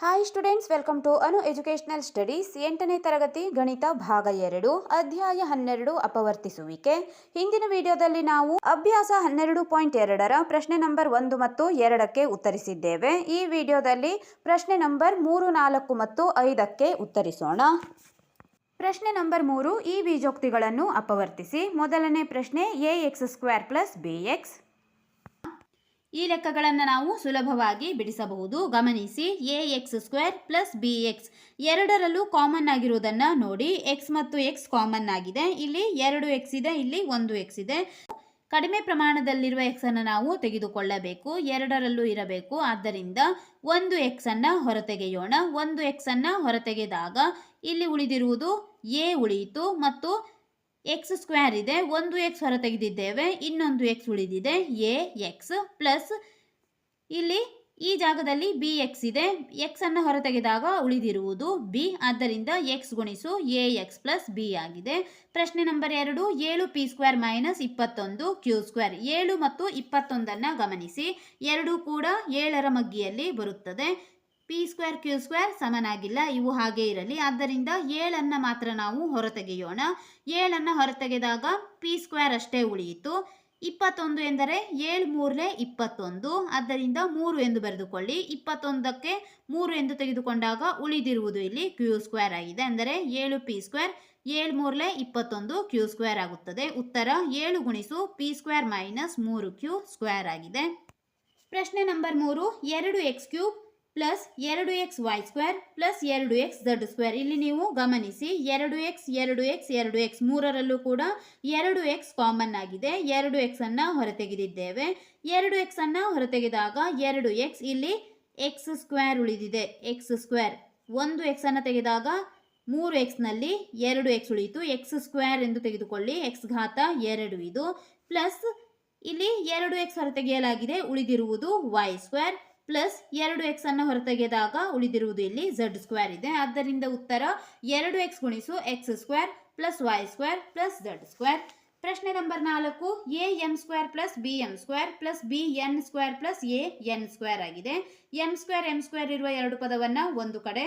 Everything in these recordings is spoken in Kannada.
Hi students, welcome to Anu educational studies. 8ನೇ ತರಗತಿ ಗಣಿತ ಭಾಗ 2 ಅಧ್ಯಾಯ 12 ಅಪವರ್ತಿಸುವಿಕೆ. ಹಿಂದಿನ ವಿಡಿಯೋದಲ್ಲಿ ನಾವು ಅಭ್ಯಾಸ 12.2ರ ಪ್ರಶ್ನೆ ನಂಬರ್ 1 ಮತ್ತು 2ಕ್ಕೆ ಉತ್ತರಿಸಿದ್ದೇವೆ. ಈ ವಿಡಿಯೋದಲ್ಲಿ ಪ್ರಶ್ನೆ ನಂಬರ್ 3, 4 ಮತ್ತು 5ಕ್ಕೆ ಉತ್ತರಿಸೋಣ. ಪ್ರಶ್ನೆ ನಂಬರ್ 3, ಈ ಬೀಜೋಕ್ತಿಗಳನ್ನು ಅಪವರ್ತಿಸಿ. ಮೊದಲನೇ ಪ್ರಶ್ನೆ, ax² + bx. ಈ ಲೆಕ್ಕಗಳನ್ನು ನಾವು ಸುಲಭವಾಗಿ ಬಿಡಿಸಬಹುದು. ಗಮನಿಸಿ, ax² + bx ಎರಡರಲ್ಲೂ ಕಾಮನ್ ಆಗಿರುವುದನ್ನು ನೋಡಿ. x ಮತ್ತು x ಕಾಮನ್ ಆಗಿದೆ. ಇಲ್ಲಿ 2x ಇದೆ, ಇಲ್ಲಿ 1x ಇದೆ. ಕಡಿಮೆ ಪ್ರಮಾಣದಲ್ಲಿರುವ x ಅನ್ನು ನಾವು ತೆಗೆದುಕೊಳ್ಳಬೇಕು, ಎರಡರಲ್ಲೂ ಇರಬೇಕು. ಆದ್ದರಿಂದ 1x ಅನ್ನು ಹೊರತೆಗೆಯೋಣ. 1x ಅನ್ನು ಹೊರತೆಗೆದಾಗ ಇಲ್ಲಿ ಉಳಿದಿರುವುದು a ಉಳಿಯಿತು ಮತ್ತು x² ಇದೆ. 1x ಹೊರತೆಗೆದಿದ್ದೇವೆ, ಇನ್ನೊಂದು x ಉಳಿದಿದೆ, ax ಪ್ಲಸ್ ಇಲ್ಲಿ ಈ ಜಾಗದಲ್ಲಿ bx ಇದೆ. x ಅನ್ನು ಹೊರತೆಗೆದಾಗ ಉಳಿದಿರುವುದು b. ಆದ್ದರಿಂದ x ಗುಣಿಸು ax ಪ್ಲಸ್ b ಆಗಿದೆ. ಪ್ರಶ್ನೆ ನಂಬರ್ 2, 7p² - 21q². 7 ಮತ್ತು 21 ಗಮನಿಸಿ, ಎರಡೂ ಕೂಡ 7ರ ಮಗ್ಗಿಯಲ್ಲಿ ಬರುತ್ತದೆ. p² q² ಸಮನಾಗಿಲ್ಲ, ಇವು ಹಾಗೆ ಇರಲಿ. ಆದ್ದರಿಂದ 7ಅನ್ನು ಮಾತ್ರ ನಾವು ಹೊರತೆಗೆಯೋಣ. 7ಅನ್ನು ಹೊರತೆಗೆದಾಗ p² ಅಷ್ಟೇ ಉಳಿಯಿತು. 21 ಎಂದರೆ 7 3 21, ಆದ್ದರಿಂದ 3 ಎಂದು ಬರೆದುಕೊಳ್ಳಿ. 21ಕ್ಕೆ 3 ಎಂದು ತೆಗೆದುಕೊಂಡಾಗ ಉಳಿದಿರುವುದು ಇಲ್ಲಿ q² ಆಗಿದೆ. ಅಂದರೆ 7p², 7 3 21 q² ಆಗುತ್ತದೆ. ಉತ್ತರ 7 ಗುಣಿಸು p² - 3q² ಆಗಿದೆ. ಪ್ರಶ್ನೆ ನಂಬರ್ 3, 2x³ + 2xy² + 2xz². ಇಲ್ಲಿ ನೀವು ಗಮನಿಸಿ, 2x 2x 2x ಮೂರರಲ್ಲೂ ಕೂಡ 2x ಕಾಮನ್ ಆಗಿದೆ. 2x ಅನ್ನು ಹೊರತೆಗೆದಿದ್ದೇವೆ. 2x ಅನ್ನು ಹೊರತೆಗೆದಾಗ 2x, ಇಲ್ಲಿ x² ಉಳಿದಿದೆ, x². 1x ಅನ್ನು ತೆಗೆದಾಗ 3x ನಲ್ಲಿ 2x ಉಳಿಯಿತು. x² ಎಂದು ತೆಗೆದುಕೊಳ್ಳಿ, x ಘಾತ 2 ಇದು. ಪ್ಲಸ್ ಇಲ್ಲಿ 2x ಹೊರತೆಗೆಯಲಾಗಿದೆ, ಉಳಿದಿರುವುದು y² ಪ್ಲಸ್ 2x ಅನ್ನು ಹೊರತೆಗೆದಾಗ ಉಳಿದಿರುವುದು ಇಲ್ಲಿ z² ಇದೆ. ಆದ್ದರಿಂದ ಉತ್ತರ 2x ಗುಣಿಸು x² plus y² plus z². ಪ್ರಶ್ನೆ number 4, am² + bm² + bn² + an² ಆಗಿದೆ. m² ಇರುವ ಎರಡು ಪದವನ್ನು ಒಂದು ಕಡೆ,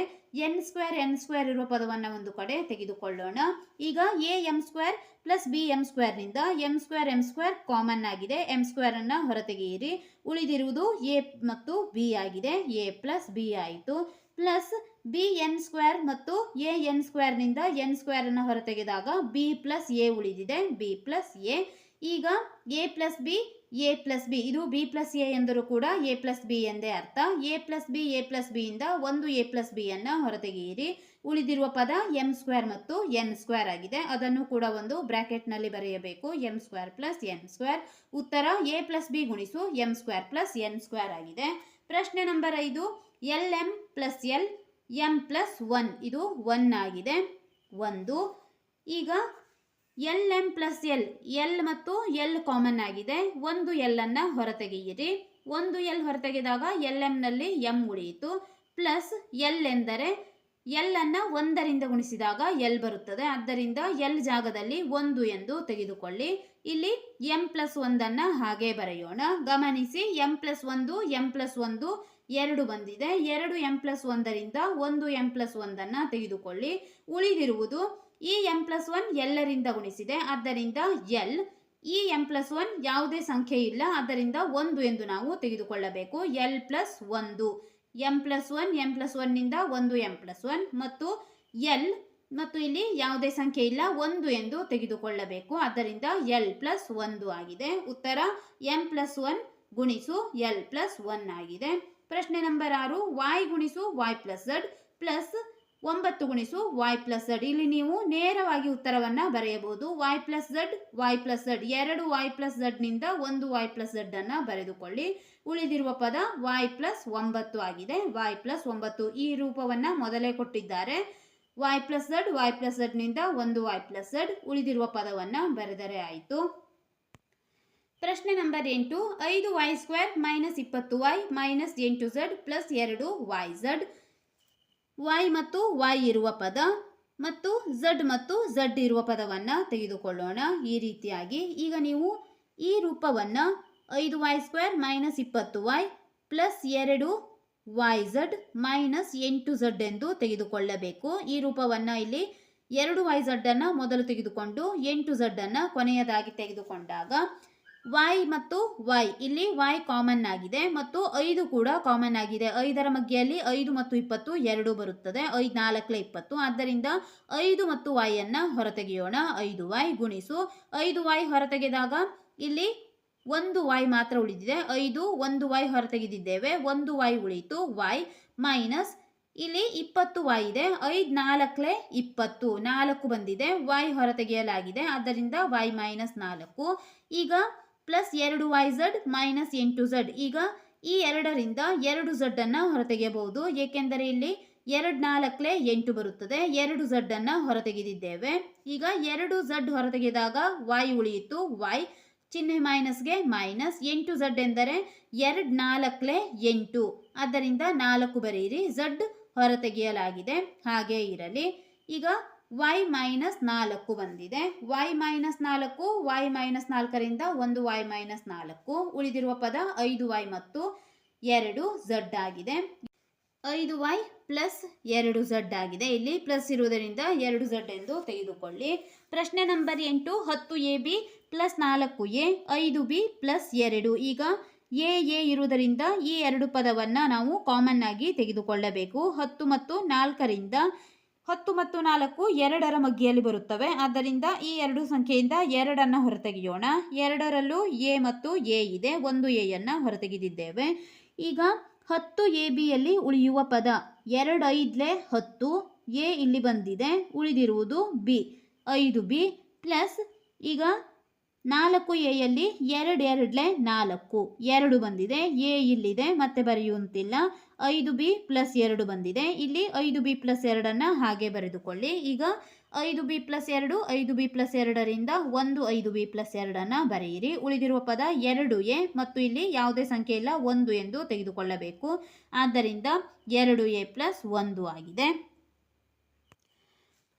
n² ಇರುವ ಪದವನ್ನು ಒಂದು ಕಡೆ ತೆಗೆದುಕೊಳ್ಳೋಣ. ಈಗ am² + bm² ನಿಂದ m² ಕಾಮನ್ ಆಗಿದೆ. m² ಅನ್ನು ಹೊರತೆಗೆಯಿರಿ, ಉಳಿದಿರುವುದು a ಮತ್ತು b ಆಗಿದೆ. a ಪ್ಲಸ್ b ಆಯಿತು. ಪ್ಲಸ್ bn² ಮತ್ತು an² ನಿಂದ n² ಅನ್ನು ಹೊರತೆಗೆದಾಗ b ಪ್ಲಸ್ a ಉಳಿದಿದೆ, b ಪ್ಲಸ್ a. ಈಗ a plus b, a plus b, ಇದು b ಪ್ಲಸ್ a ಎಂದರೂ ಕೂಡ a ಪ್ಲಸ್ b ಎಂದೇ ಅರ್ಥ. a ಪ್ಲಸ್ b ಇಂದ ಒಂದು a ಪ್ಲಸ್ b ಅನ್ನು ಹೊರತೆಗೆಯಿರಿ, ಉಳಿದಿರುವ ಪದ m² ಮತ್ತು n² ಆಗಿದೆ. ಅದನ್ನು ಕೂಡ ಒಂದು ಬ್ರಾಕೆಟ್ನಲ್ಲಿ ಬರೆಯಬೇಕು, m² ಪ್ಲಸ್ n². ಉತ್ತರ a ಪ್ಲಸ್ b ಗುಣಿಸು m² ಪ್ಲಸ್ n² ಆಗಿದೆ. ಪ್ರಶ್ನೆ number 5, lm plus l m plus 1, ಇದು 1 ಆಗಿದೆ, 1. ಈಗ lm ಪ್ಲಸ್ l ಮತ್ತು l ಕಾಮನ್ ಆಗಿದೆ. ಒಂದು l ಅನ್ನು ಹೊರತೆಗೆಯಿರಿ. ಒಂದು l ಹೊರತೆಗೆದಾಗ lm ನಲ್ಲಿ m ಉಳಿಯಿತು. ಪ್ಲಸ್ l ಎಂದರೆ l ಅನ್ನು 1ರಿಂದ ಗುಣಿಸಿದಾಗ l ಬರುತ್ತದೆ. ಆದ್ದರಿಂದ l ಜಾಗದಲ್ಲಿ 1 ಎಂದು ತೆಗೆದುಕೊಳ್ಳಿ. ಇಲ್ಲಿ m ಪ್ಲಸ್ 1 ಹಾಗೆ ಬರೆಯೋಣ. ಗಮನಿಸಿ, m ಪ್ಲಸ್ 1 m ಪ್ಲಸ್ 1 2 ಬಂದಿದೆ. 2 m ಪ್ಲಸ್ 1ರಿಂದ 1 m ಪ್ಲಸ್ 1 ತೆಗೆದುಕೊಳ್ಳಿ. ಉಳಿದಿರುವುದು ಈ m ಪ್ಲಸ್ 1 ಎಲ್ಲರಿಂದ ಗುಣಿಸಿದೆ, ಆದ್ದರಿಂದ l. ಈ m ಪ್ಲಸ್ 1 ಯಾವುದೇ ಸಂಖ್ಯೆ ಇಲ್ಲ, ಆದ್ದರಿಂದ 1 ಎಂದು ನಾವು ತೆಗೆದುಕೊಳ್ಳಬೇಕು. l plus 1, m plus 1 m plus 1ನಿಂದ 1 m ಪ್ಲಸ್ 1 ಮತ್ತು l, ಮತ್ತು ಇಲ್ಲಿ ಯಾವುದೇ ಸಂಖ್ಯೆ ಇಲ್ಲ, 1 ಎಂದು ತೆಗೆದುಕೊಳ್ಳಬೇಕು. ಆದ್ದರಿಂದ l ಪ್ಲಸ್ 1 ಆಗಿದೆ. ಉತ್ತರ m ಪ್ಲಸ್ 1 ಗುಣಿಸು l ಪ್ಲಸ್ 1 ಆಗಿದೆ. ಪ್ರಶ್ನೆ ನಂಬರ್ 6, y ಗುಣಿಸು y ಪ್ಲಸ್ z ಪ್ಲಸ್ 9 ಗುಣಿಸು y ಪ್ಲಸ್ z. ಇಲ್ಲಿ ನೀವು ನೇರವಾಗಿ ಉತ್ತರವನ್ನು ಬರೆಯಬಹುದು. y plus z, y plus z, 2 y plus z ನಿಂದ 1 y ಪ್ಲಸ್ z ಅನ್ನು ಬರೆದುಕೊಳ್ಳಿ. ಉಳಿದಿರುವ ಪದ y ಪ್ಲಸ್ 9 ಆಗಿದೆ, y ಪ್ಲಸ್ 9. ಈ ರೂಪವನ್ನು ಮೊದಲೇ ಕೊಟ್ಟಿದ್ದಾರೆ. y ಪ್ಲಸ್ z ನಿಂದ 1 y ಪ್ಲಸ್ z, ಉಳಿದಿರುವ ಪದವನ್ನು ಬರೆದರೆ ಆಯಿತು. ಪ್ರಶ್ನೆ number 8, 5y² - 20y - 8z plus 2yz. y ಮತ್ತು y ಇರುವ ಪದ ಮತ್ತು z ಮತ್ತು z ಇರುವ ಪದವನ್ನು ತೆಗೆದುಕೊಳ್ಳೋಣ ಈ ರೀತಿಯಾಗಿ. ಈಗ ನೀವು ಈ ರೂಪವನ್ನು 5y² - 20y plus 2 Y Z minus 8z ಎಂದು ತೆಗೆದುಕೊಳ್ಳಬೇಕು. ಈ ರೂಪವನ್ನು ಇಲ್ಲಿ 2yz ಅನ್ನು ಮೊದಲು ತೆಗೆದುಕೊಂಡು 8z ಅನ್ನು ಕೊನೆಯದಾಗಿ ತೆಗೆದುಕೊಂಡಾಗ y ಮತ್ತು y ಇಲ್ಲಿ y ಕಾಮನ್ ಆಗಿದೆ ಮತ್ತು 5 ಕೂಡ ಕಾಮನ್ ಆಗಿದೆ. 5ರ ಮಧ್ಯೆಯಲ್ಲಿ 5 ಮತ್ತು 20 ಎರಡು ಬರುತ್ತದೆ. 5 4 20. ಆದ್ದರಿಂದ 5 ಮತ್ತು y ಅನ್ನು ಹೊರತೆಗೆಯೋಣ. 5y ಗುಣಿಸು 5y ಹೊರತೆಗೆದಾಗ ಇಲ್ಲಿ ಒಂದು y ಮಾತ್ರ ಉಳಿದಿದೆ. 5 ಒಂದು y ಹೊರತೆಗೆದಿದ್ದೇವೆ, ಒಂದು y ಉಳಿಯಿತು. y ಮೈನಸ್ ಇಲ್ಲಿ 20y ಇದೆ. 5 4 20 4 ಬಂದಿದೆ. y ಹೊರತೆಗೆಯಲಾಗಿದೆ, ಆದ್ದರಿಂದ y ಮೈನಸ್ 4. ಈಗ ಪ್ಲಸ್ 2yz ಮೈನಸ್ 8z. ಈಗ ಈ 2ರಿಂದ 2z ಅನ್ನು ಹೊರತೆಗೆಯಬಹುದು, ಏಕೆಂದರೆ ಇಲ್ಲಿ 2 4 8 ಬರುತ್ತದೆ. 2z ಅನ್ನು ಹೊರತೆಗೆದಿದ್ದೇವೆ. ಈಗ 2z ಹೊರತೆಗೆದಾಗ y ಉಳಿಯಿತು. y ಚಿಹ್ನೆ ಮೈನಸ್ಗೆ ಮೈನಸ್. 8z ಎಂದರೆ 2 4 8, ಆದ್ದರಿಂದ 4 ಬರೆಯಿರಿ. z ಹೊರತೆಗೆಯಲಾಗಿದೆ, ಹಾಗೇ ಇರಲಿ. ಈಗ y ಮೈನಸ್ 4 ಬಂದಿದೆ. y ಮೈನಸ್ 4, y ಮೈನಸ್ 4ರಿಂದ ಒಂದು y ಮೈನಸ್ 4, ಉಳಿದಿರುವ ಪದ 5y ಮತ್ತು 2z ಆಗಿದೆ. 5y ಪ್ಲಸ್ 2z ಆಗಿದೆ. ಇಲ್ಲಿ ಪ್ಲಸ್ ಇರುವುದರಿಂದ 2z ಎಂದು ತೆಗೆದುಕೊಳ್ಳಿ. ಪ್ರಶ್ನೆ number 8, 10ab plus 4a 5b plus 2. ಈಗ ಎ ಇರುವುದರಿಂದ ಈ ಎರಡು ಪದವನ್ನು ನಾವು ಕಾಮನ್ ಆಗಿ ತೆಗೆದುಕೊಳ್ಳಬೇಕು. 10 ಮತ್ತು 4ರಿಂದ 10 ಮತ್ತು 4 2ರ ಮಧ್ಯೆಯಲ್ಲಿ ಬರುತ್ತವೆ. ಆದ್ದರಿಂದ ಈ ಎರಡು ಸಂಖ್ಯೆಯಿಂದ 2ಅನ್ನು ಹೊರತೆಗೆಯೋಣ. 2ರಲ್ಲೂ ಎ ಮತ್ತು ಎ ಇದೆ, ಒಂದು ಎ ಅನ್ನು ಹೊರತೆಗೆದಿದ್ದೇವೆ. ಈಗ 10abಯಲ್ಲಿ ಉಳಿಯುವ ಪದ 2 5 10, ಎ ಇಲ್ಲಿ ಬಂದಿದೆ, ಉಳಿದಿರುವುದು ಬಿ 5b ಪ್ಲಸ್ ಈಗ 4aಯಲ್ಲಿ 2 2 4, 2 ಬಂದಿದೆ. ಎ ಇಲ್ಲಿದೆ, ಮತ್ತೆ ಬರೆಯುವಂತಿಲ್ಲ. 5b ಪ್ಲಸ್ 2 ಬಂದಿದೆ. ಇಲ್ಲಿ 5b ಪ್ಲಸ್ 2ಅನ್ನು ಹಾಗೆ ಬರೆದುಕೊಳ್ಳಿ. ಈಗ 5b ಪ್ಲಸ್ 2, 5b ಪ್ಲಸ್ 2ರಿಂದ 5b ಪ್ಲಸ್ 2ಅನ್ನು ಬರೆಯಿರಿ. ಉಳಿದಿರುವ ಪದ 2a ಮತ್ತು ಇಲ್ಲಿ ಯಾವುದೇ ಸಂಖ್ಯೆ ಇಲ್ಲ, 1 ಎಂದು ತೆಗೆದುಕೊಳ್ಳಬೇಕು. ಆದ್ದರಿಂದ 2a ಪ್ಲಸ್ 1 ಆಗಿದೆ.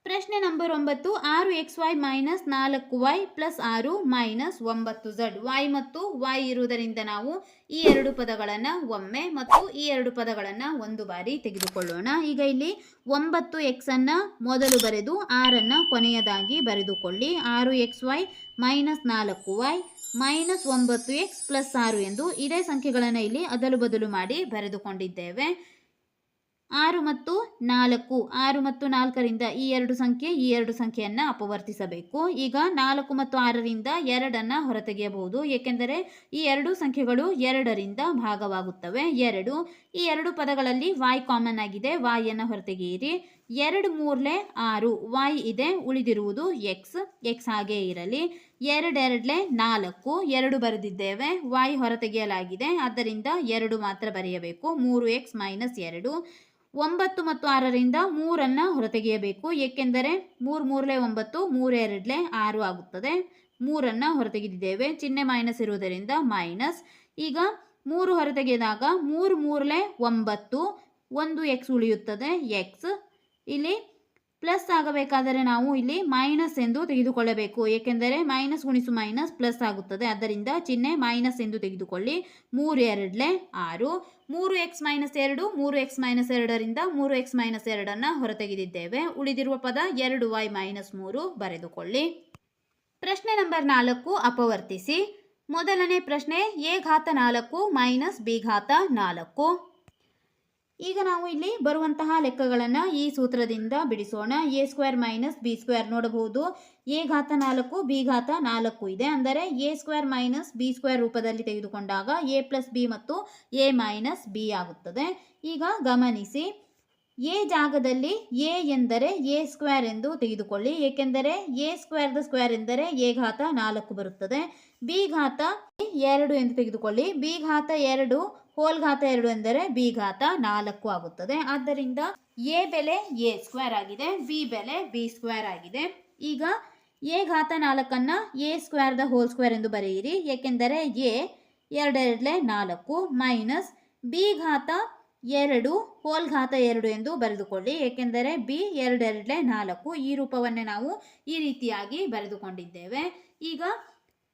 ಪ್ರಶ್ನೆ number 9, 6xy minus 4y plus 6 minus 9z. y ಮತ್ತು y ಇರುವುದರಿಂದ ನಾವು ಈ ಎರಡು ಪದಗಳನ್ನು ಒಮ್ಮೆ ಮತ್ತು ಈ ಎರಡು ಪದಗಳನ್ನು ಒಂದು ಬಾರಿ ತೆಗೆದುಕೊಳ್ಳೋಣ. ಈಗ ಇಲ್ಲಿ 9x ಅನ್ನು ಮೊದಲು ಬರೆದು 6ಅನ್ನು ಕೊನೆಯದಾಗಿ ಬರೆದುಕೊಳ್ಳಿ. 6xy minus 4y minus 9x plus 6 ಎಂದು ಇದೇ ಸಂಖ್ಯೆಗಳನ್ನು ಇಲ್ಲಿ ಅದಲು ಬದಲು ಮಾಡಿ ಬರೆದುಕೊಂಡಿದ್ದೇವೆ. 6 ಮತ್ತು 4ರಿಂದ ಈ ಎರಡು ಸಂಖ್ಯೆಯನ್ನು ಅಪವರ್ತಿಸಬೇಕು. ಈಗ 4 ಮತ್ತು 6ರಿಂದ 2ಅನ್ನು ಹೊರತೆಗೆಯಬಹುದು, ಏಕೆಂದರೆ ಈ ಎರಡು ಸಂಖ್ಯೆಗಳು 2ರಿಂದ ಭಾಗವಾಗುತ್ತವೆ. 2 ಈ ಎರಡು ಪದಗಳಲ್ಲಿ y ಕಾಮನ್ ಆಗಿದೆ, y ಅನ್ನು ಹೊರತೆಗೆಯಿರಿ. 2 3 6, y ಇದೆ, ಉಳಿದಿರುವುದು x ಹಾಗೇ ಇರಲಿ. 2 2 4, 2 ಬರೆದಿದ್ದೇವೆ, y ಹೊರತೆಗೆಯಲಾಗಿದೆ, ಆದ್ದರಿಂದ 2 ಮಾತ್ರ ಬರೆಯಬೇಕು. 3x minus 2. 9 ಮತ್ತು 6ರಿಂದ 3ಅನ್ನು ಹೊರತೆಗೆಯಬೇಕು, ಏಕೆಂದರೆ 3 3 9, 3 2 6 ಆಗುತ್ತದೆ. 3ಅನ್ನು ಹೊರತೆಗೆದಿದ್ದೇವೆ, ಚಿಹ್ನೆ ಮೈನಸ್ ಇರುವುದರಿಂದ ಮೈನಸ್. ಈಗ 3 ಹೊರತೆಗೆದಾಗ 3 3 9, 1 x ಉಳಿಯುತ್ತದೆ. x ಇಲ್ಲಿ ಪ್ಲಸ್ ಆಗಬೇಕಾದರೆ ನಾವು ಇಲ್ಲಿ ಮೈನಸ್ ಎಂದು ತೆಗೆದುಕೊಳ್ಳಬೇಕು, ಏಕೆಂದರೆ ಮೈನಸ್ ಗುಣಿಸು ಮೈನಸ್ ಪ್ಲಸ್ ಆಗುತ್ತದೆ. ಆದ್ದರಿಂದ ಚಿಹ್ನೆ ಮೈನಸ್ ಎಂದು ತೆಗೆದುಕೊಳ್ಳಿ. 3 2 6, 3x ಮೈನಸ್ 2, 3x ಮೈನಸ್ 2ರಿಂದ 3x ಮೈನಸ್ 2ಅನ್ನು ಹೊರತೆಗೆದಿದ್ದೇವೆ. ಉಳಿದಿರುವ ಪದ 2y ಮೈನಸ್ 3 ಬರೆದುಕೊಳ್ಳಿ. ಪ್ರಶ್ನೆ ನಂಬರ್ 4, ಅಪವರ್ತಿಸಿ. ಮೊದಲನೇ ಪ್ರಶ್ನೆ a ಘಾತ 4 ಮೈನಸ್ b ಘಾತ 4. ಈಗ ನಾವು ಇಲ್ಲಿ ಬರುವಂತಹ ಲೆಕ್ಕಗಳನ್ನು ಈ ಸೂತ್ರದಿಂದ ಬಿಡಿಸೋಣ. a square minus b square ನೋಡಬಹುದು. a ಘಾತ 4 b ಘಾತ 4 ಇದೆ, ಅಂದರೆ a square minus b square ರೂಪದಲ್ಲಿ ತೆಗೆದುಕೊಂಡಾಗ a ಪ್ಲಸ್ b ಮತ್ತು a ಮೈನಸ್ b ಆಗುತ್ತದೆ. ಈಗ ಗಮನಿಸಿ, a ಜಾಗದಲ್ಲಿ a ಎಂದರೆ a ಸ್ಕ್ವೇರ್ ಎಂದು ತೆಗೆದುಕೊಳ್ಳಿ, ಏಕೆಂದರೆ a ಸ್ಕ್ವೇರ್ದ ಸ್ಕ್ವೇರ್ ಎಂದರೆ a ಘಾತ 4 ಬರುತ್ತದೆ. b ಘಾತ 2 ಎಂದು ತೆಗೆದುಕೊಳ್ಳಿ. b ಘಾತ 2 ಹೋಲ್ ಘಾತ 2 ಎಂದರೆ b ಘಾತ 4 ಆಗುತ್ತದೆ. ಆದ್ದರಿಂದ a ಬೆಲೆ a ಸ್ಕ್ವೇರ್ ಆಗಿದೆ, b ಬೆಲೆ b ಸ್ಕ್ವೇರ್ ಆಗಿದೆ. ಈಗ a ಘಾತ 4ಅನ್ನು a ಸ್ಕ್ವೇರ್ದ ಹೋಲ್ ಸ್ಕ್ವೇರ್ ಎಂದು ಬರೆಯಿರಿ, ಏಕೆಂದರೆ a 2 2 4 ಮೈನಸ್ b ಘಾತ 2 ಹೋಲ್ ಘಾತ 2 ಎಂದು ಬರೆದುಕೊಳ್ಳಿ, ಏಕೆಂದರೆ b 2 2 4. ಈ ರೂಪವನ್ನೇ ನಾವು ಈ ರೀತಿಯಾಗಿ ಬರೆದುಕೊಂಡಿದ್ದೇವೆ. ಈಗ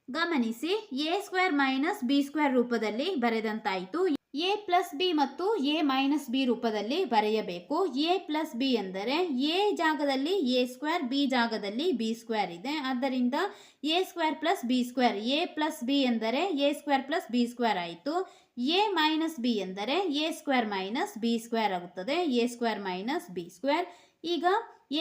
ಗಮನಿಸಿ, a square minus b square ರೂಪದಲ್ಲಿ ಬರೆದಂತಾಯಿತು. ಎ ಪ್ಲಸ್ ಬಿ ಮತ್ತು ಎ ಮೈನಸ್ ಬಿ ರೂಪದಲ್ಲಿ ಬರೆಯಬೇಕು. ಎ ಪ್ಲಸ್ ಬಿ ಎಂದರೆ ಎ ಜಾಗದಲ್ಲಿ ಎ ಸ್ಕ್ವೇರ್, ಬಿ ಜಾಗದಲ್ಲಿ ಬಿ ಸ್ಕ್ವೇರ್ ಇದೆ. ಆದ್ದರಿಂದ a square plus b square, a plus b ಎಂದರೆ a square plus b square ಆಯಿತು. ಎ ಮೈನಸ್ ಬಿ ಎಂದರೆ a square minus b square ಆಗುತ್ತದೆ, a square minus b square. ಈಗ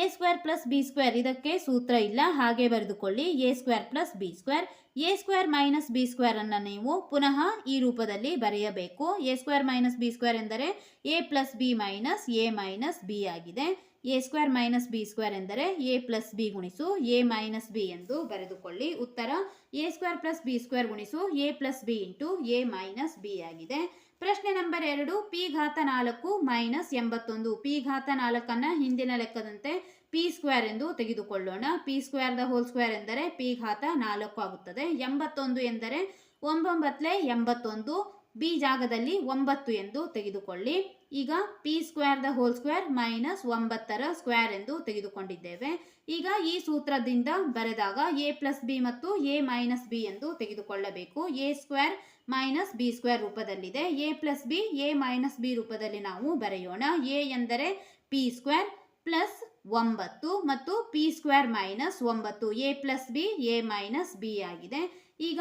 a square plus b square ಇದಕ್ಕೆ ಸೂತ್ರ ಇಲ್ಲ, ಹಾಗೆ ಬರೆದುಕೊಳ್ಳಿ. A square plus b square, a square minus b square ಅನ್ನು ನೀವು ಪುನಃ ಈ ರೂಪದಲ್ಲಿ ಬರೆಯಬೇಕು. A square minus b square ಎಂದರೆ a plus b minus a minus b ಆಗಿದೆ. A square minus b square ಎಂದರೆ ಎ ಪ್ಲಸ್ ಬಿ ಗುಣಿಸು ಎ ಮೈನಸ್ ಬಿ ಎಂದು ಬರೆದುಕೊಳ್ಳಿ. ಉತ್ತರ a square plus b square ಗುಣಿಸು a plus b into a minus b ಆಗಿದೆ. ಪ್ರಶ್ನೆ ನಂಬರ್ 2, ಪಿ ಘಾತ 4 ಮೈನಸ್ 81. ಪಿ ಘಾತ 4 ಹಿಂದಿನ ಲೆಕ್ಕದಂತೆ ಪಿ ಸ್ಕ್ವೇರ್ ಎಂದು ತೆಗೆದುಕೊಳ್ಳೋಣ. P square the whole square ಎಂದರೆ ಪಿ ಘಾತ 4 ಆಗುತ್ತದೆ. 81 ಎಂದರೆ 9 81, ಬಿ ಜಾಗದಲ್ಲಿ 9 ಎಂದು ತೆಗೆದುಕೊಳ್ಳಿ. ಈಗ p square the whole square minus 9ರ ಸ್ಕ್ವೇರ್ ಎಂದು ತೆಗೆದುಕೊಂಡಿದ್ದೇವೆ. ಈಗ ಈ ಸೂತ್ರದಿಂದ ಬರೆದಾಗ ಎ ಪ್ಲಸ್ ಬಿ ಮತ್ತು ಎ ಮೈನಸ್ ಬಿ ಎಂದು ತೆಗೆದುಕೊಳ್ಳಬೇಕು. A square minus b square ರೂಪದಲ್ಲಿದೆ. A plus b a minus b ರೂಪದಲ್ಲಿ ನಾವು ಬರೆಯೋಣ. ಎ ಎಂದರೆ ಪಿ ಸ್ಕ್ವೇರ್ ಪ್ಲಸ್ 9 ಮತ್ತು P square minus 9, A plus b a minus b ಆಗಿದೆ. ಈಗ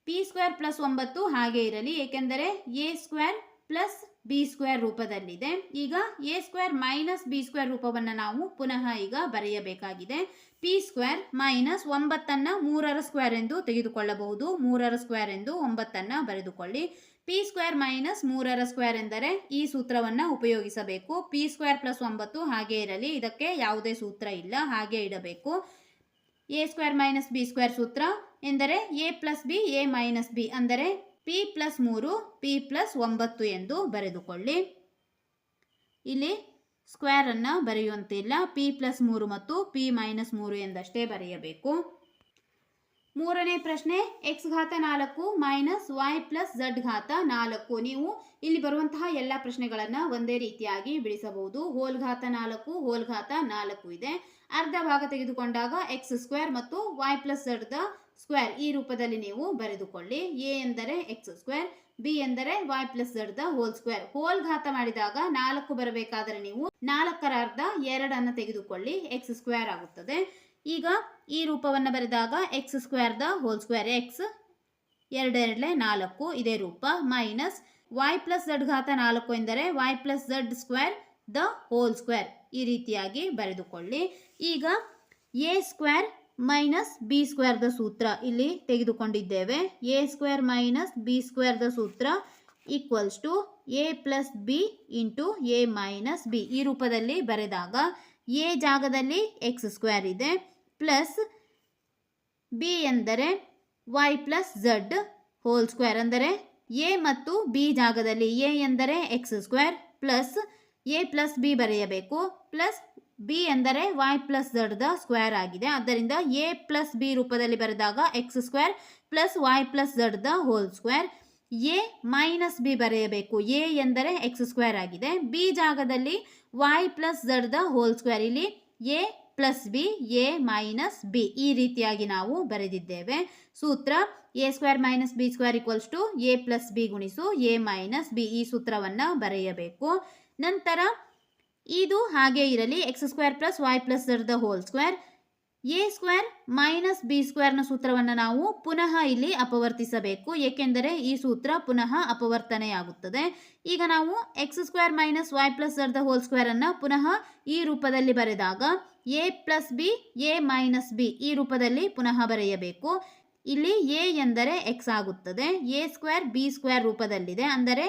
ಪಿ ಸ್ಕ್ವೇರ್ ಪ್ಲಸ್ 9 ಹಾಗೆ ಇರಲಿ, ಏಕೆಂದರೆ A square plus b square ರೂಪದಲ್ಲಿದೆ. ಈಗ a square minus b square ರೂಪವನ್ನು ನಾವು ಪುನಃ ಈಗ ಬರೆಯಬೇಕಾಗಿದೆ. ಪಿ ಸ್ಕ್ವೇರ್ ಮೈನಸ್ 9ನ್ನು 3ರ ಸ್ಕ್ವೇರ್ ಎಂದು ತೆಗೆದುಕೊಳ್ಳಬಹುದು. 3ರ ಸ್ಕ್ವೇರ್ ಎಂದು 9ನ್ನು ಬರೆದುಕೊಳ್ಳಿ. ಪಿ ಸ್ಕ್ವೇರ್ ಮೈನಸ್ 3ರ ಸ್ಕ್ವೇರ್ ಎಂದರೆ ಈ ಸೂತ್ರವನ್ನು ಉಪಯೋಗಿಸಬೇಕು. ಪಿ ಸ್ಕ್ವೇರ್ ಪ್ಲಸ್ 9 ಹಾಗೆ ಇರಲಿ, ಇದಕ್ಕೆ ಯಾವುದೇ ಸೂತ್ರ ಇಲ್ಲ, ಹಾಗೆ ಇಡಬೇಕು. A square minus b square ಸೂತ್ರ ಎಂದರೆ a plus b a minus B, ಅಂದರೆ ಪಿ ಪ್ಲಸ್ 3 ಪಿ ಪ್ಲಸ್ 9 ಎಂದು ಬರೆದುಕೊಳ್ಳಿ. ಇಲ್ಲಿ ಸ್ಕ್ವೇರ್ ಅನ್ನು ಬರೆಯುವಂತಿಲ್ಲ, ಪಿ ಪ್ಲಸ್ 3 ಮತ್ತು ಪಿ ಮೈನಸ್ 3 ಎಂದಷ್ಟೇ ಬರೆಯಬೇಕು. ಮೂರನೇ ಪ್ರಶ್ನೆ, ಎಕ್ಸ್ ಘಾತ 4 ಮೈನಸ್ ವೈ ಪ್ಲಸ್ ಝಡ್ ಘಾತ 4. ನೀವು ಇಲ್ಲಿ ಬರುವಂತಹ ಎಲ್ಲ ಪ್ರಶ್ನೆಗಳನ್ನು ಒಂದೇ ರೀತಿಯಾಗಿ ಬಿಡಿಸಬಹುದು. ಹೋಲ್ ಘಾತ 4 ಹೋಲ್ ಘಾತ 4 ಇದೆ. ಅರ್ಧ ಭಾಗ ತೆಗೆದುಕೊಂಡಾಗ ಎಕ್ಸ್ ಸ್ಕ್ವೇರ್ ಮತ್ತು y plus z the square ಈ ರೂಪದಲ್ಲಿ ನೀವು ಬರೆದುಕೊಳ್ಳಿ. ಎ ಎಂದರೆ ಎಕ್ಸ್ ಸ್ಕ್ವೇರ್, ಬಿ ಎಂದರೆ y plus z the whole square. Whole ಘಾತ ಮಾಡಿದಾಗ 4 ಬರಬೇಕಾದರೆ ನೀವು 4ರ ಅರ್ಧ 2 ತೆಗೆದುಕೊಳ್ಳಿ, ಎಕ್ಸ್ ಸ್ಕ್ವೇರ್ ಆಗುತ್ತದೆ. ಈಗ ಈ ರೂಪವನ್ನು ಬರೆದಾಗ x square the whole square, X 2 4 ಇದೇ ರೂಪ, ಮೈನಸ್ ವೈ ಪ್ಲಸ್ ಝಡ್ ಘಾತ 4 ಎಂದರೆ y plus z square the whole square ಈ ರೀತಿಯಾಗಿ ಬರೆದುಕೊಳ್ಳಿ. ಈಗ a square minus b square ದ ಸೂತ್ರ ಇಲ್ಲಿ ತೆಗೆದುಕೊಂಡಿದ್ದೇವೆ. A square minus b square ದ ಸೂತ್ರ equals to a plus b into a minus b ಈ ರೂಪದಲ್ಲಿ ಬರೆದಾಗ ಎ ಜಾಗದಲ್ಲಿ ಎಕ್ಸ್ ಸ್ಕ್ವೇರ್ ಇದೆ, ಪ್ಲಸ್ ಬಿ ಎಂದರೆ y plus z whole square, ಅಂದರೆ ಎ ಮತ್ತು ಬಿ ಜಾಗದಲ್ಲಿ ಎ ಎಂದರೆ x square plus a plus b ಬರೆಯಬೇಕು, ಪ್ಲಸ್ ಬಿ ಎಂದರೆ y plus z the square ಆಗಿದೆ. ಆದ್ದರಿಂದ ಎ ಪ್ಲಸ್ ಬಿ ರೂಪದಲ್ಲಿ ಬರೆದಾಗ x square plus y plus z the whole square. A minus b ಬರೆಯಬೇಕು, ಎ ಎಂದರೆ ಎಕ್ಸ್ ಸ್ಕ್ವೇರ್ ಆಗಿದೆ, ಬಿ ಜಾಗದಲ್ಲಿ y plus z the whole square, ಇಲ್ಲಿ a plus b a minus b ಈ ರೀತಿಯಾಗಿ ನಾವು ಬರೆದಿದ್ದೇವೆ. ಸೂತ್ರ a square minus b square equals to a plus b ಗುಣಿಸು ಎ ಮೈನಸ್ ಬಿ ಈ ಸೂತ್ರವನ್ನು ಬರೆಯಬೇಕು. ನಂತರ ಇದು ಹಾಗೆ ಇರಲಿ, x square plus y plus z the whole square. A square minus b ಸ್ಕ್ವೇರ್ನ ಸೂತ್ರವನ್ನು ನಾವು ಪುನಃ ಇಲ್ಲಿ ಅಪವರ್ತಿಸಬೇಕು, ಏಕೆಂದರೆ ಈ ಸೂತ್ರ ಪುನಃ ಅಪವರ್ತನೆಯಾಗುತ್ತದೆ. ಈಗ ನಾವು x square minus y plus z the whole ಸ್ಕ್ವೇರನ್ನು ಪುನಃ ಈ ರೂಪದಲ್ಲಿ ಬರೆದಾಗ a plus b a minus b ಈ ರೂಪದಲ್ಲಿ ಪುನಃ ಬರೆಯಬೇಕು. ಇಲ್ಲಿ ಎ ಎಂದರೆ ಎಕ್ಸ್ ಆಗುತ್ತದೆ, ಎ ಸ್ಕ್ವೇರ್ ಬಿ ಸ್ಕ್ವೇರ್ ರೂಪದಲ್ಲಿದೆ, ಅಂದರೆ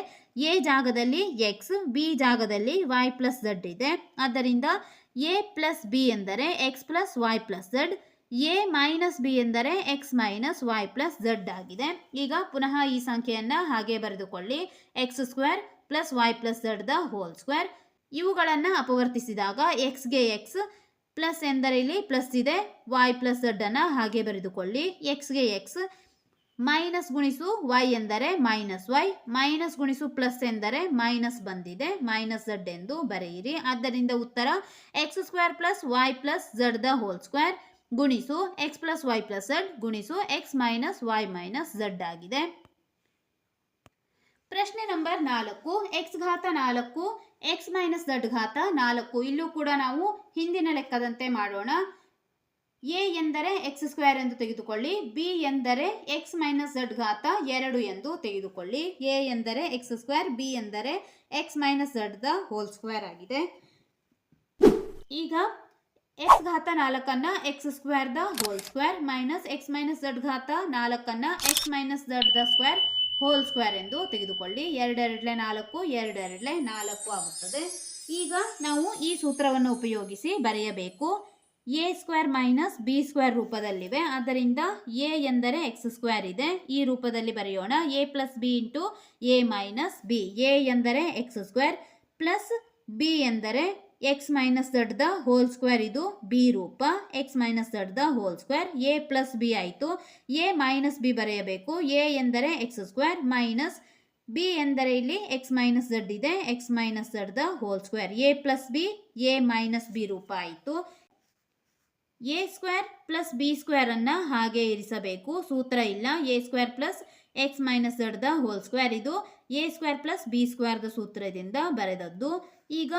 ಎ ಜಾಗದಲ್ಲಿ ಎಕ್ಸ್, ಬಿ ಜಾಗದಲ್ಲಿ ವೈ ಪ್ಲಸ್ ಝಡ್ ಇದೆ. ಆದ್ದರಿಂದ ಎ ಪ್ಲಸ್ ಬಿ ಎಂದರೆ x plus y plus z, a minus b ಎಂದರೆ x minus y plus z ಆಗಿದೆ. ಈಗ ಪುನಃ ಈ ಸಂಖ್ಯೆಯನ್ನು ಹಾಗೆ ಬರೆದುಕೊಳ್ಳಿ, x square plus y plus z the whole square. ಇವುಗಳನ್ನು ಅಪವರ್ತಿಸಿದಾಗ ಎಕ್ಸ್ಗೆ ಎಕ್ಸ್ ಪ್ಲಸ್ ಎಂದರೆ ಇಲ್ಲಿ ಪ್ಲಸ್ ಇದೆ, ವೈ ಪ್ಲಸ್ ಝಡ್ ಅನ್ನು ಹಾಗೆ ಬರೆದುಕೊಳ್ಳಿ, ಎಕ್ಸ್ಗೆ ಎಕ್ಸ್ ಮೈನಸ್ ಗುಣಿಸು ವೈ ಎಂದರೆ ಮೈನಸ್ ವೈ, ಮೈನಸ್ ಗುಣಿಸು ಪ್ಲಸ್ ಎಂದರೆ ಮೈನಸ್ ಬಂದಿದೆ, ಮೈನಸ್ ಝಡ್ ಎಂದು ಬರೆಯಿರಿ. ಆದ್ದರಿಂದ ಉತ್ತರ x square plus y plus z the whole square ಗುಣಿಸು x plus y plus z ಗುಣಿಸು x minus y minus z ಆಗಿದೆ. ಪ್ರಶ್ನೆ ನಂಬರ್ 4, ಎಕ್ಸ್ ಘಾತ 4 ಎಕ್ಸ್ ಮೈನಸ್ ಝಡ್ ಘಾತ 4. ಇಲ್ಲೂ ಕೂಡ ನಾವು ಹಿಂದಿನ ಲೆಕ್ಕದಂತೆ ಮಾಡೋಣ. ಎ ಎಂದರೆ ಎಕ್ಸ್ ಸ್ಕ್ವೇರ್ ಎಂದು ತೆಗೆದುಕೊಳ್ಳಿ, ಬಿ ಎಂದರೆ ಎಕ್ಸ್ ಮೈನಸ್ ಝಡ್ ಘಾತ 2 ಎಂದು ತೆಗೆದುಕೊಳ್ಳಿ. ಎ ಎಂದರೆ ಎಕ್ಸ್ ಸ್ಕ್ವೇರ್, ಬಿ ಎಂದರೆ x minus z the whole square ಆಗಿದೆ. ಈಗ ಎಕ್ಸ್ ಘಾತ 4 X square the whole square minus x minus Z ಘಾತ 4 X minus z the square whole square ಎಂದು ತೆಗೆದುಕೊಳ್ಳಿ. 2 2 4 2 2 4 ಆಗುತ್ತದೆ. ಈಗ ನಾವು ಈ ಸೂತ್ರವನ್ನು ಉಪಯೋಗಿಸಿ ಬರೆಯಬೇಕು. A square minus b square ರೂಪದಲ್ಲಿವೆ, ಆದ್ದರಿಂದ ಎ ಎಂದರೆ ಎಕ್ಸ್ ಸ್ಕ್ವೇರ್ ಇದೆ, ಈ ರೂಪದಲ್ಲಿ ಬರೆಯೋಣ. A plus b into a minus b. A ಎಂದರೆ ಎಕ್ಸ್ ಸ್ಕ್ವೇರ್ ಪ್ಲಸ್ ಬಿ ಎಂದರೆ x minus z the whole square, ಇದು ಬಿ ರೂಪ. X minus z the whole square. A plus b ಆಯಿತು. ಎ ಮೈನಸ್ ಬಿ ಬರೆಯಬೇಕು. ಎ ಎಂದರೆ ಎಕ್ಸ್ ಸ್ಕ್ವೇರ್ ಮೈನಸ್ ಬಿ ಎಂದರೆ ಇಲ್ಲಿ ಎಕ್ಸ್ ಮೈನಸ್ ಝಡ್ ಇದೆ, x minus z the whole square. A plus b a minus b ರೂಪ ಆಯಿತು. A square plus b square ಅನ್ನ ಹಾಗೆ ಇರಿಸಬೇಕು, ಸೂತ್ರ ಇಲ್ಲ. A square plus x minus z the whole square, ಇದು a square plus b square ದ ಸೂತ್ರದಿಂದ ಬರೆದದ್ದು. ಈಗ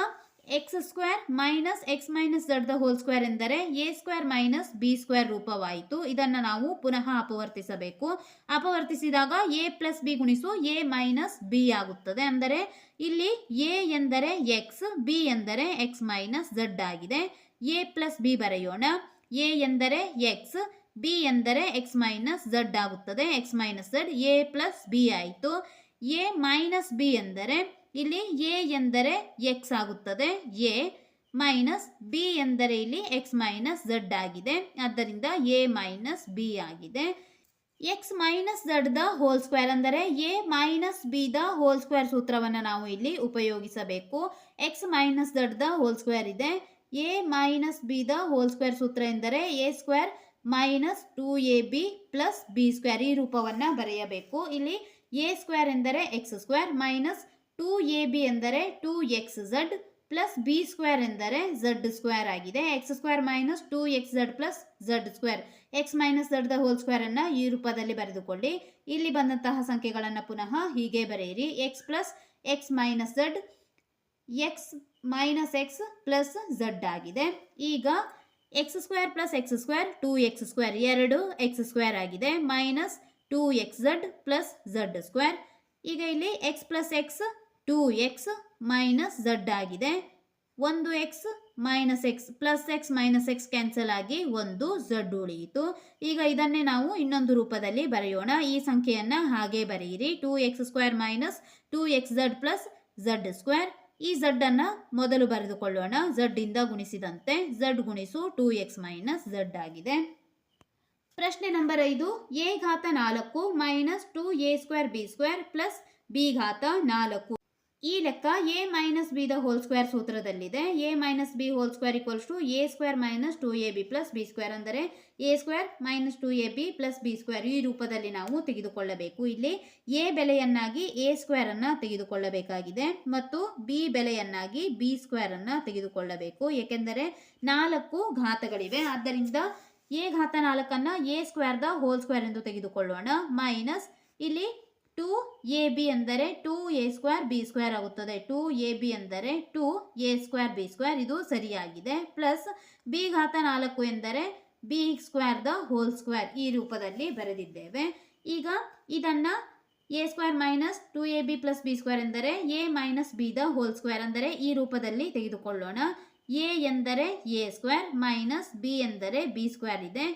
x square minus x minus z the whole square ಎಂದರೆ a square minus b square ರೂಪವಾಯಿತು. ಇದನ್ನು ನಾವು ಪುನಃ ಅಪವರ್ತಿಸಬೇಕು. ಅಪವರ್ತಿಸಿದಾಗ ಎ ಪ್ಲಸ್ ಬಿ ಗುಣಿಸು ಎ ಮೈನಸ್ ಬಿ ಆಗುತ್ತದೆ. ಅಂದರೆ ಇಲ್ಲಿ ಎ ಎಂದರೆ ಎಕ್ಸ್, ಬಿ ಎಂದರೆ ಎಕ್ಸ್ ಮೈನಸ್ ಝಡ್ ಆಗಿದೆ. ಎ ಪ್ಲಸ್ ಬಿ ಬರೆಯೋಣ. ಎ ಎಂದರೆ ಎಕ್ಸ್, ಬಿ ಎಂದರೆ ಎಕ್ಸ್ ಮೈನಸ್ ಝಡ್ ಆಗುತ್ತದೆ. X minus Z A plus b ಆಯಿತು. ಎ ಮೈನಸ್ ಬಿ ಎಂದರೆ ಇಲ್ಲಿ ಎ ಎಂದರೆ ಎಕ್ಸ್ ಆಗುತ್ತದೆ, ಎ ಮೈನಸ್ ಬಿ ಎಂದರೆ ಇಲ್ಲಿ ಎಕ್ಸ್ ಮೈನಸ್ ಝಡ್ ಆಗಿದೆ, ಆದ್ದರಿಂದ ಎ ಮೈನಸ್ ಬಿ ಆಗಿದೆ. X minus z the whole square ಅಂದರೆ a minus b the whole square ಸೂತ್ರವನ್ನು ನಾವು ಇಲ್ಲಿ ಉಪಯೋಗಿಸಬೇಕು. X minus z the whole square ಇದೆ, a minus b the whole square ಸೂತ್ರ ಎಂದರೆ a square minus 2ab plus b square, ಈ ರೂಪವನ್ನು ಬರೆಯಬೇಕು. ಇಲ್ಲಿ ಎ ಸ್ಕ್ವೇರ್ ಎಂದರೆ ಎಕ್ಸ್ ಸ್ಕ್ವೇರ್ ಮೈನಸ್ 2ab ಎಂದರೆ 2xz ಪ್ಲಸ್ ಬಿ ಸ್ಕ್ವೇರ್ ಎಂದರೆ ಝಡ್ ಸ್ಕ್ವೇರ್ ಆಗಿದೆ. X square minus 2xz plus z square, X minus z the whole square ಅನ್ನು ಈ ರೂಪದಲ್ಲಿ ಬರೆದುಕೊಳ್ಳಿ. ಇಲ್ಲಿ ಬಂದಂತಹ ಸಂಖ್ಯೆಗಳನ್ನು ಪುನಃ ಹೀಗೆ ಬರೆಯಿರಿ. X plus x minus z, x minus x plus z ಆಗಿದೆ. ಈಗ x square plus x square 2x square, 2 x square ಆಗಿದೆ, minus 2xz plus z square. ಈಗ ಇಲ್ಲಿ x plus x 2x minus z ಆಗಿದೆ. 1x minus x plus x minus x cancel ಆಗಿ 1 ಝಡ್ ಉಳಿಯಿತು. ಈಗ ಇದನ್ನೇ ನಾವು ಇನ್ನೊಂದು ರೂಪದಲ್ಲಿ ಬರೆಯೋಣ. ಈ ಸಂಖ್ಯೆಯನ್ನು ಹಾಗೆ ಬರೆಯಿರಿ. 2x square minus 2xz plus z square. ಈ ಝಡ್ ಅನ್ನು ಮೊದಲು ಬರೆದುಕೊಳ್ಳೋಣ. ಝಡ್ ಇಂದ ಗುಣಿಸಿದಂತೆ ಝಡ್ ಗುಣಿಸು 2x ಮೈನಸ್ ಝಡ್ ಆಗಿದೆ. ಪ್ರಶ್ನೆ ನಂಬರ್ 5, ಎ ಘಾತ 4 minus 2a square b square plus b ಘಾತ 4. ಈ ಲೆಕ್ಕ a minus b the whole square ಸೂತ್ರದಲ್ಲಿದೆ. A minus b whole square equals to a square minus 2ab plus b square, ಅಂದರೆ a square minus 2ab plus b square, ಈ ರೂಪದಲ್ಲಿ ನಾವು ತೆಗೆದುಕೊಳ್ಳಬೇಕು. ಇಲ್ಲಿ ಎ ಬೆಲೆಯನ್ನಾಗಿ ಎ ಸ್ಕ್ವೇರ್ ಅನ್ನು ತೆಗೆದುಕೊಳ್ಳಬೇಕಾಗಿದೆ ಮತ್ತು ಬಿ ಬೆಲೆಯನ್ನಾಗಿ ಬಿ ಸ್ಕ್ವೇರ್ ಅನ್ನು ತೆಗೆದುಕೊಳ್ಳಬೇಕು. ಏಕೆಂದರೆ 4 ಘಾತಗಳಿವೆ, ಆದ್ದರಿಂದ ಎ ಘಾತ 4 A square the whole square ಎಂದು ತೆಗೆದುಕೊಳ್ಳೋಣ. ಮೈನಸ್ ಇಲ್ಲಿ 2ab ಅಂದರೆ 2a ಸ್ಕ್ವೇರ್ ಬಿ ಸ್ಕ್ವೇರ್ ಆಗುತ್ತದೆ. 2ab ಅಂದರೆ 2a ಸ್ಕ್ವೇರ್ ಬಿ ಸ್ಕ್ವೇರ್, ಇದು ಸರಿಯಾಗಿದೆ. ಪ್ಲಸ್ ಬಿ ಘಾತ 4 ಎಂದರೆ b square the whole square, ಈ ರೂಪದಲ್ಲಿ ಬರೆದಿದ್ದೇವೆ. ಈಗ ಇದನ್ನು a square minus 2ab plus b square ಎಂದರೆ a minus b the whole square, ಅಂದರೆ ಈ ರೂಪದಲ್ಲಿ ತೆಗೆದುಕೊಳ್ಳೋಣ. ಎ ಎಂದರೆ ಎ ಸ್ಕ್ವೇರ್ ಮೈನಸ್ ಬಿ ಎಂದರೆ ಬಿ ಸ್ಕ್ವೇರ್ ಇದೆ.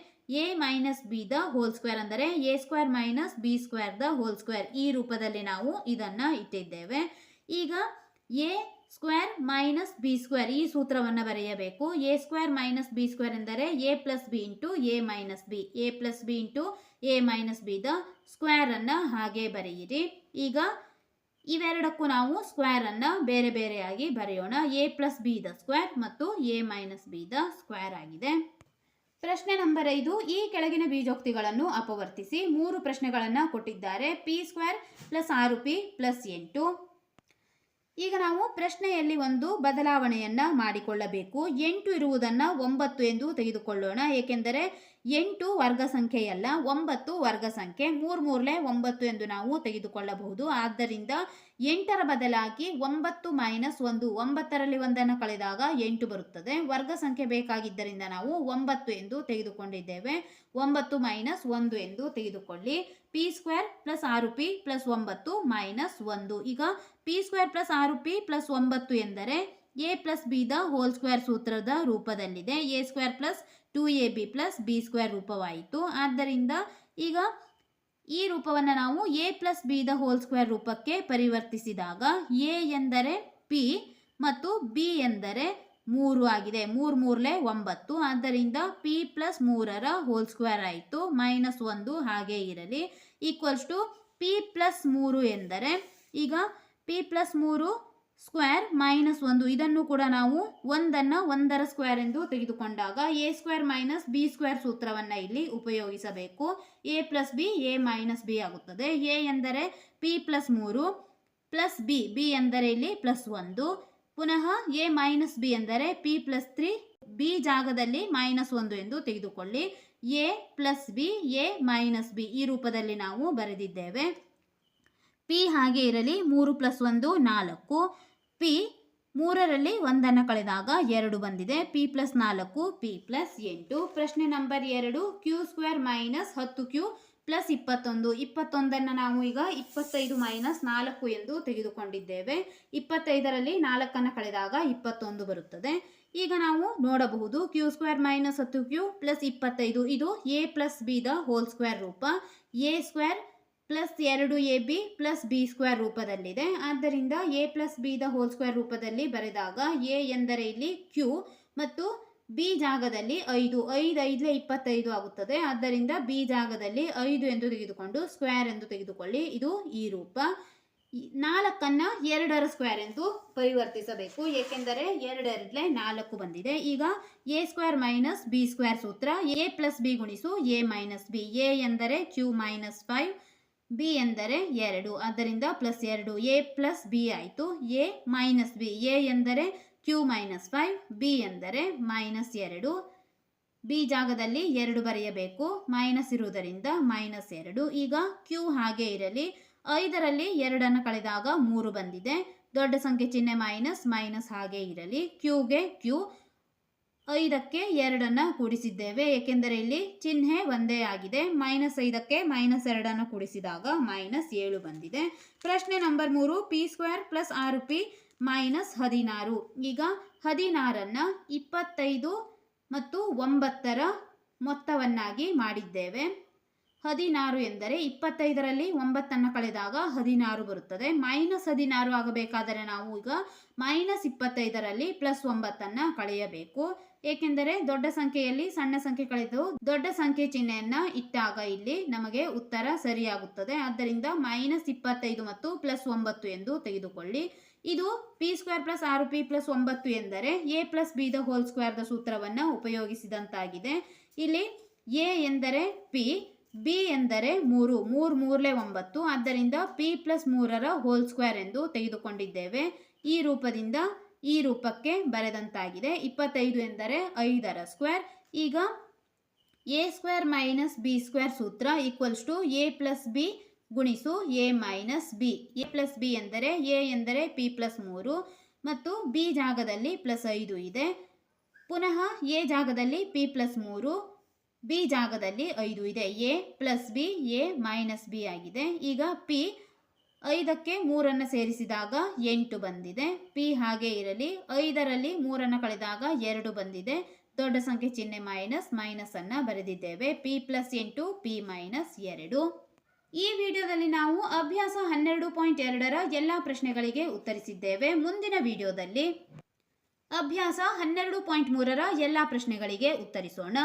A minus b the whole square ಅಂದರೆ a square minus b square the whole square, ಈ ರೂಪದಲ್ಲಿ ನಾವು ಇದನ್ನು ಇಟ್ಟಿದ್ದೇವೆ. ಈಗ a square minus b square, ಈ ಸೂತ್ರವನ್ನು ಬರೆಯಬೇಕು. A square minus b square ಎಂದರೆ a plus b into a minus b, a plus b into a minus b the square ಅನ್ನು ಹಾಗೆ ಬರೆಯಿರಿ. ಈಗ ಇವೆರಡಕ್ಕೂ ನಾವು ಸ್ಕ್ವೇರ್ ಅನ್ನು ಬೇರೆ ಬೇರೆಯಾಗಿ ಬರೆಯೋಣ. A plus b the square ಮತ್ತು a minus b the square ಆಗಿದೆ. ಪ್ರಶ್ನೆ ನಂಬರ್ 5, ಈ ಕೆಳಗಿನ ಬೀಜೋಕ್ತಿಗಳನ್ನು ಅಪವರ್ತಿಸಿ. 3 ಪ್ರಶ್ನೆಗಳನ್ನು ಕೊಟ್ಟಿದ್ದಾರೆ. P square plus 6p plus 8. ಈಗ ನಾವು ಪ್ರಶ್ನೆಯಲ್ಲಿ ಒಂದು ಬದಲಾವಣೆಯನ್ನು ಮಾಡಿಕೊಳ್ಳಬೇಕು. 8 ಇರುವುದನ್ನು 9 ಎಂದು ತೆಗೆದುಕೊಳ್ಳೋಣ. ಏಕೆಂದರೆ 8 ವರ್ಗ ಸಂಖ್ಯೆಯಲ್ಲ, 9 ವರ್ಗ ಸಂಖ್ಯೆ. 3 ಮೂರ್ಲೆ 9 ಎಂದು ನಾವು ತೆಗೆದುಕೊಳ್ಳಬಹುದು. ಆದ್ದರಿಂದ 8ರ ಬದಲಾಗಿ 9 ಮೈನಸ್ 1, 9ರಲ್ಲಿ 1 ಕಳೆದಾಗ 8 ಬರುತ್ತದೆ. ವರ್ಗ ಸಂಖ್ಯೆ ಬೇಕಾಗಿದ್ದರಿಂದ ನಾವು 9 ಎಂದು ತೆಗೆದುಕೊಂಡಿದ್ದೇವೆ. 9 ಮೈನಸ್ 1 ಎಂದು ತೆಗೆದುಕೊಳ್ಳಿ. P square plus 6p plus 9 minus 1. ಈಗ p square plus 6p plus 9 ಎಂದರೆ a plus b the whole square ಸೂತ್ರದ ರೂಪದಲ್ಲಿದೆ. A square plus 2ab plus b square ರೂಪವಾಯಿತು. ಆದ್ದರಿಂದ ಈಗ ಈ ರೂಪವನ್ನು ನಾವು a plus b the whole square ರೂಪಕ್ಕೆ ಪರಿವರ್ತಿಸಿದಾಗ ಎ ಎಂದರೆ ಪಿ ಮತ್ತು ಬಿ ಎಂದರೆ 3 ಆಗಿದೆ. 3 ಮೂರ್ಲೆ 9. ಆದ್ದರಿಂದ ಪಿ ಪ್ಲಸ್ 3ರ ಹೋಲ್ ಸ್ಕ್ವೇರ್ ಆಯಿತು. ಮೈನಸ್ 1 ಹಾಗೆ ಇರಲಿ. ಈಕ್ವಲ್ಸ್ ಟು ಪಿ ಪ್ಲಸ್ 3 ಎಂದರೆ ಈಗ ಪಿ ಪ್ಲಸ್ 3 ಸ್ಕ್ವೇರ್ ಮೈನಸ್ 1. ಇದನ್ನು ಕೂಡ ನಾವು 1ರ ಸ್ಕ್ವೇರ್ ಎಂದು ತೆಗೆದುಕೊಂಡಾಗ A square minus b square ಸೂತ್ರವನ್ನು ಇಲ್ಲಿ ಉಪಯೋಗಿಸಬೇಕು. A plus b a minus b ಆಗುತ್ತದೆ. ಎ ಎಂದರೆ ಪಿ ಪ್ಲಸ್ 3 ಪ್ಲಸ್ ಬಿ ಎಂದರೆ ಇಲ್ಲಿ ಪ್ಲಸ್ 1. ಪುನಃ ಎ ಮೈನಸ್ ಬಿ ಎಂದರೆ ಪಿ ಪ್ಲಸ್ 3, ಬಿ ಜಾಗದಲ್ಲಿ ಮೈನಸ್ 1 ಎಂದು ತೆಗೆದುಕೊಳ್ಳಿ. A plus b a minus b ಈ ರೂಪದಲ್ಲಿ ನಾವು ಬರೆದಿದ್ದೇವೆ. ಪಿ ಹಾಗೆ ಇರಲಿ. 3 ಪ್ಲಸ್ 1 4. ಪಿ 3ರಲ್ಲಿ 1 ಕಳೆದಾಗ 2 ಬಂದಿದೆ. P plus 4 p plus 8. ಪ್ರಶ್ನೆ number 2, q square minus 10q plus 21. 21ನ್ನು ನಾವು ಈಗ 25 ಮೈನಸ್ 4 ಎಂದು ತೆಗೆದುಕೊಂಡಿದ್ದೇವೆ. 25ರಲ್ಲಿ 4 ಕಳೆದಾಗ 21 ಬರುತ್ತದೆ. ಈಗ ನಾವು ನೋಡಬಹುದು Q square minus 10q plus 25 ಇದು a plus b the whole square ರೂಪ. A square plus 2ab plus b square ರೂಪದಲ್ಲಿದೆ. ಆದ್ದರಿಂದ a plus b the whole square ರೂಪದಲ್ಲಿ ಬರೆದಾಗ ಎ ಎಂದರೆ ಇಲ್ಲಿ ಕ್ಯೂ ಮತ್ತು ಬಿ ಜಾಗದಲ್ಲಿ 5. 5 25 ಆಗುತ್ತದೆ. ಆದ್ದರಿಂದ ಬಿ ಜಾಗದಲ್ಲಿ 5 ಎಂದು ತೆಗೆದುಕೊಂಡು ಸ್ಕ್ವೇರ್ ಎಂದು ತೆಗೆದುಕೊಳ್ಳಿ. ಇದು ಈ ರೂಪ. 4ನ್ನು 2ರ ಸ್ಕ್ವೇರ್ ಎಂದು ಪರಿವರ್ತಿಸಬೇಕು, ಏಕೆಂದರೆ 2 4 ಬಂದಿದೆ. ಈಗ a square minus b square ಸೂತ್ರ. ಎ ಪ್ಲಸ್ ಬಿ ಗುಣಿಸು ಎ ಮೈನಸ್ ಬಿ. ಎ ಎಂದರೆ ಕ್ಯೂ ಮೈನಸ್ 5, ಬಿ ಎಂದರೆ 2. ಆದ್ದರಿಂದ ಪ್ಲಸ್ 2 ಎ ಪ್ಲಸ್ ಬಿ ಆಯಿತು. A minus b. ಎ ಎಂದರೆ ಕ್ಯೂ ಮೈನಸ್ 5, ಬಿ ಎಂದರೆ ಮೈನಸ್ 2. ಬಿ ಜಾಗದಲ್ಲಿ 2 ಬರೆಯಬೇಕು, ಮೈನಸ್ ಇರುವುದರಿಂದ ಮೈನಸ್ 2. ಈಗ ಕ್ಯೂ ಹಾಗೆ ಇರಲಿ. 5ರಲ್ಲಿ 2 ಕಳೆದಾಗ 3 ಬಂದಿದೆ. ದೊಡ್ಡ ಸಂಖ್ಯೆ ಚಿಹ್ನೆ ಮೈನಸ್, ಮೈನಸ್ ಹಾಗೆ ಇರಲಿ. ಕ್ಯೂಗೆ ಕ್ಯೂ. 5ಕ್ಕೆ 2 ಕೂಡಿಸಿದ್ದೇವೆ, ಏಕೆಂದರೆ ಇಲ್ಲಿ ಚಿಹ್ನೆ ಒಂದೇ ಆಗಿದೆ. ಮೈನಸ್ 5ಕ್ಕೆ ಮೈನಸ್ 2 ಕೂಡಿಸಿದಾಗ ಮೈನಸ್ 7 ಬಂದಿದೆ. ಪ್ರಶ್ನೆ number 3, P square plus 6p minus 16. ಈಗ 16ನ್ನು 25 ಮತ್ತು 9ರ ಮೊತ್ತವನ್ನಾಗಿ ಮಾಡಿದ್ದೇವೆ. 16 ಎಂದರೆ 25ರಲ್ಲಿ 9 ಕಳೆದಾಗ 16 ಬರುತ್ತದೆ. ಮೈನಸ್ 16 ಆಗಬೇಕಾದರೆ ನಾವು ಈಗ ಮೈನಸ್ 25ರಲ್ಲಿ ಪ್ಲಸ್ 9 ಕಳೆಯಬೇಕು, ಏಕೆಂದರೆ ದೊಡ್ಡ ಸಂಖ್ಯೆಯಲ್ಲಿ ಸಣ್ಣ ಸಂಖ್ಯೆ ಕಳೆದು ದೊಡ್ಡ ಸಂಖ್ಯೆ ಚಿಹ್ನೆಯನ್ನ ಇಟ್ಟಾಗ ಇಲ್ಲಿ ನಮಗೆ ಉತ್ತರ ಸರಿಯಾಗುತ್ತದೆ. ಆದ್ದರಿಂದ ಮೈನಸ್ 25 ಮತ್ತು ಪ್ಲಸ್ 9 ಎಂದು ತೆಗೆದುಕೊಳ್ಳಿ. ಇದು P square plus 6p plus 9 ಎಂದರೆ a plus b the whole square the ಸೂತ್ರವನ್ನು ಉಪಯೋಗಿಸಿದಂತಾಗಿದೆ. ಇಲ್ಲಿ ಎ ಎಂದರೆ ಪಿ, ಬಿ ಎಂದರೆ 3. 3 ಮೂರ್ಲೆ 9. ಆದ್ದರಿಂದ ಪಿ ಪ್ಲಸ್ 3ರ ಹೋಲ್ ಸ್ಕ್ವೇರ್ ಎಂದು ತೆಗೆದುಕೊಂಡಿದ್ದೇವೆ. ಈ ರೂಪದಿಂದ ಈ ರೂಪಕ್ಕೆ ಬರೆದಂತಾಗಿದೆ. 25 ಎಂದರೆ 5ರ ಸ್ಕ್ವೇರ್. ಈಗ a square minus b square ಸೂತ್ರ equals to a plus b ಗುಣಿಸು a minus b. A plus b ಎಂದರೆ ಎ ಎಂದರೆ ಪಿ ಪ್ಲಸ್ 3 ಮತ್ತು ಬಿ ಜಾಗದಲ್ಲಿ ಪ್ಲಸ್ 5 ಇದೆ. ಪುನಃ ಎ ಜಾಗದಲ್ಲಿ ಪಿ ಪ್ಲಸ್ 3, ಬಿ ಜಾಗದಲ್ಲಿ 5 ಇದೆ. A plus b a minus b ಆಗಿದೆ. ಈಗ ಪಿ 5ಕ್ಕೆ 3 ಸೇರಿಸಿದಾಗ 8 ಬಂದಿದೆ. ಪಿ ಹಾಗೆ ಇರಲಿ. 5ರಲ್ಲಿ 3 ಕಳೆದಾಗ 2 ಬಂದಿದೆ. ದೊಡ್ಡ ಸಂಖ್ಯೆ ಚಿಹ್ನೆ ಮೈನಸ್, ಮೈನಸ್ ಅನ್ನು ಬರೆದಿದ್ದೇವೆ. P plus 8 P minus 2. ಈ ವಿಡಿಯೋದಲ್ಲಿ ನಾವು ಅಭ್ಯಾಸ 12.2ರ ಎಲ್ಲ ಪ್ರಶ್ನೆಗಳಿಗೆ ಉತ್ತರಿಸಿದ್ದೇವೆ. ಮುಂದಿನ ವಿಡಿಯೋದಲ್ಲಿ ಅಭ್ಯಾಸ 12.3ರ ಎಲ್ಲ ಪ್ರಶ್ನೆಗಳಿಗೆ ಉತ್ತರಿಸೋಣ.